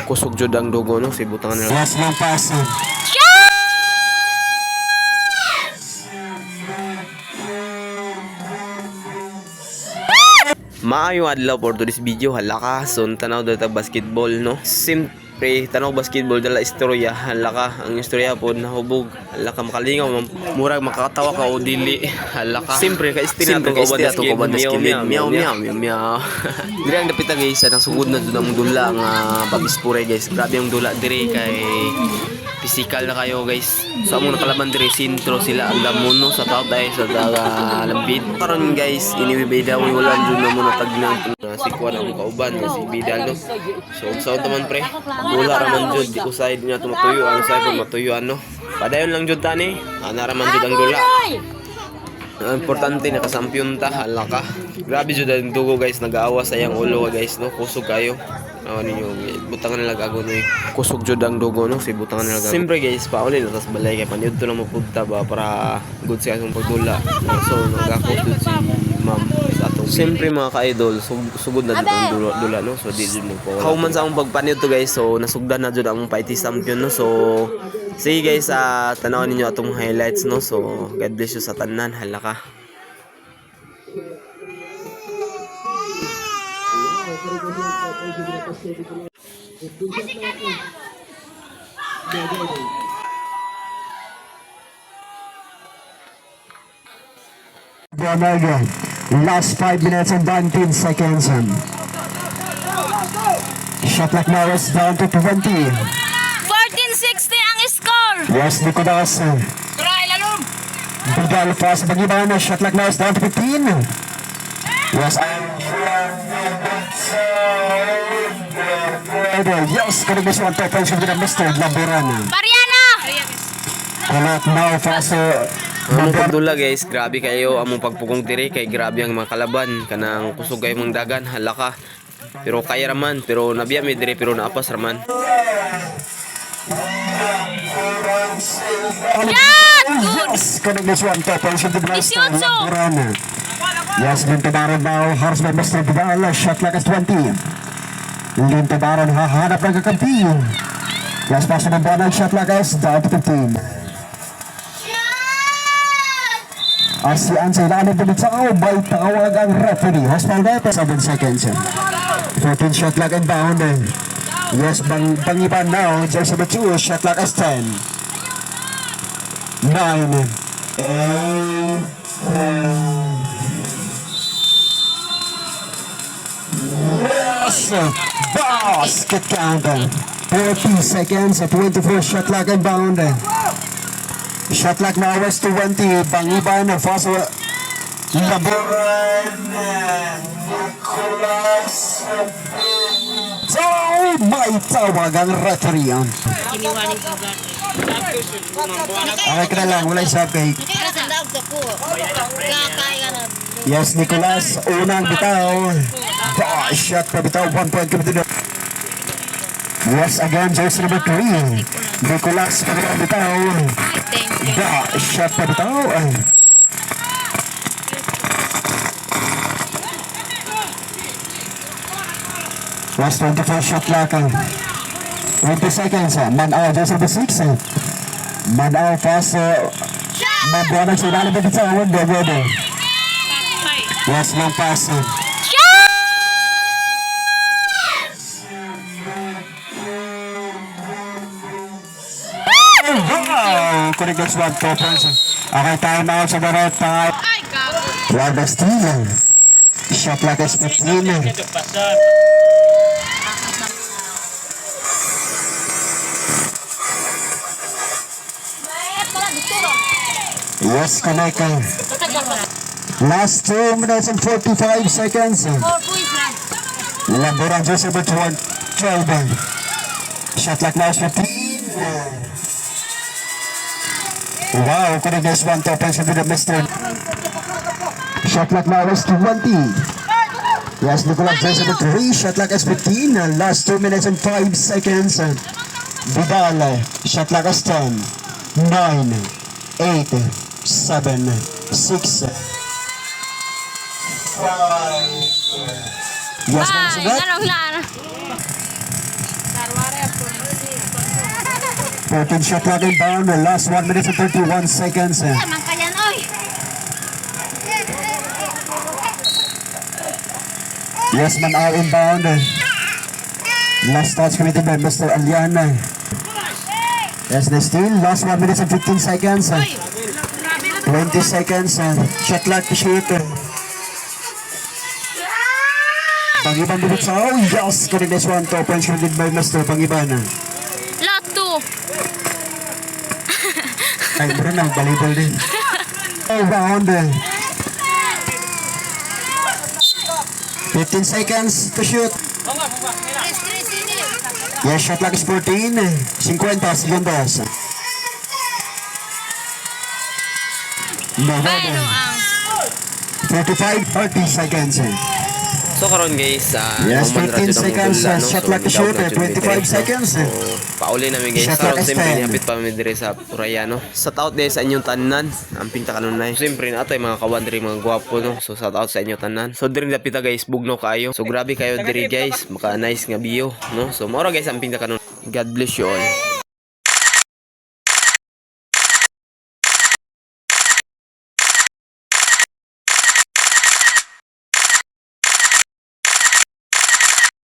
Kusog jud ang dugo no, si butangan nila. Last long pass. Maayo adlaw for today's video. Halaka son tanaw data basketball no. Siyempre tanaw basketball dala istorya. Halaka ang istorya pod nahubog. Halaka makalingaw murag makakatawa ka o dili. Halaka. Siyempre ka istorya to ko ba skilled. Meow meow meow. Dire ang dapita guys ang sugod na dun ang dula nga babispure guys. Grabe ang dula dire kay physical na kayo guys. So among nakalaban dire sintro sila ang damono sa tao tayo sa daga lambid. Karon guys iniwibida mo wala jud na muna tag nang sikwa na mo kauban nga si Bidal no. So unsa taman pre? Bola raman jud di ko side niya tumatuyo ang side matuyo ano. Padayon lang jud tani. Ana raman jud ang dula. Ang importante nakasampyon ta halaka. Grabe jud ang dugo guys nag-aawa sa yang ulo guys no. Kusog kayo. Ninyo butangan nila gago no. Kusog jud ang dugo no si butangan nila gago. Siyempre guys pauli na tas balay kay paniud to na mo punta ba para good sa akong pagdula. So nagakusod si ma'am sa atong. Siyempre mga ka-idol sugod na jud ang dula no. So di jud mo po. Kauman sa akong pagpaniud to guys so nasugdan na jud ang fighting champion no. So sige guys tanawan ninyo atong highlights no. So God bless you sa tanan halaka. Bonaga, last 5 minutes and 19 seconds. Shot clock now is down to 20. 14-60 ang score. Yes, Nicolas. Try lalong. Bidal fast pag-iba na. Shot clock now is down to 15. Yes, yes, kung gusto ang top point ng Mr. Laboran. Mariana. Kalat now fast. Among pagdula guys, grabe kayo among pagpugong dire kay grabe ang mga kalaban kanang kusog kayo mong dagan halaka. Pero kaya raman, pero nabiya mi dire pero naapas raman. Yes, kung gusto ang top point ng Mr. Laboran. Yes, Lintabaran now, harus by Mr. Vidal, shot clock is 20. Lintabaran hahanap ng kakampi. Yes, paso ng bola, shot clock is down to 15. Asian sa ilalim ng tao, may tawag ang referee. Hospital net, 7 seconds. 14 shot clock and bound. Yes, Bangiban now, jersey number 2, shot clock is 10. 9, 8, basket count. 40 seconds at 24 shot clock and bound. Shot clock now is 20. Bangiban fast Laboran Nicolas. So may tawag ang referee. Okay ka na lang, wala isap kay. Yes, Nicolas, unang bitaw. Shot pa bitaw, 1 point committed. Yes, again, jersey number 3. Nicolas pa bitaw. Shot pa bitaw. Last 24 shot clock. 20 seconds. Man-out, jersey number 6. Man-out, fast. Man-buwanag sa ilalim ng bitaw. Wonder. Yes, long pass. Wow! Correct next one, 2 points. Okay, time out sa darat. Wanda steal. Shot clock is 15. Yes, connect. Last 2 minutes and 45 seconds. Laboran jersey number 12. Shot clock now is 15. Wow, couldn't guess one top points into the Mr. Shot clock now is 20. Yes, Nicolas jersey number 3. Shot clock is 15. Last 2 minutes and 5 seconds. Vidal. Shot clock is 10. 9, 8, 7, 6, 5. Yes, Ay, 14 shot clock inbound. Last 1 minute and 31 seconds. Tamang ka yan, oy. Yes, man out inbound. Last touch committed by Mr. Aliana. Yes, the steal. Last 1 minute and 15 seconds. 20 seconds. Shot clock to shoot. Pangiban dito sa yes, correct this one. 2 points committed by Mr. Pangiban. Lot 2. Ay, bro na, balibal din. Round. 15 seconds to shoot. Yes, shot clock is 14. 50 segundos. Paano ang 35, 30 seconds. So karon guys, Yes, human 15 radyo ng seconds, Mudula, shot So, clock to shoot, without radyo 25 direct, seconds. So, pauli namin guys. Shot Karon clock is siyempre 10. hapit pa mi dire sa Uraya, no. Sa taot guys sa inyong tanan, ang pinta kanunay. Siyempre na atay mga kawan diri mga gwapo, no. So sa taot sa inyong tanan. So diri dapita guys, bugno kayo. So grabe kayo diri guys, maka nice nga view, no. So mora guys ang pinta kanunay. God bless you all.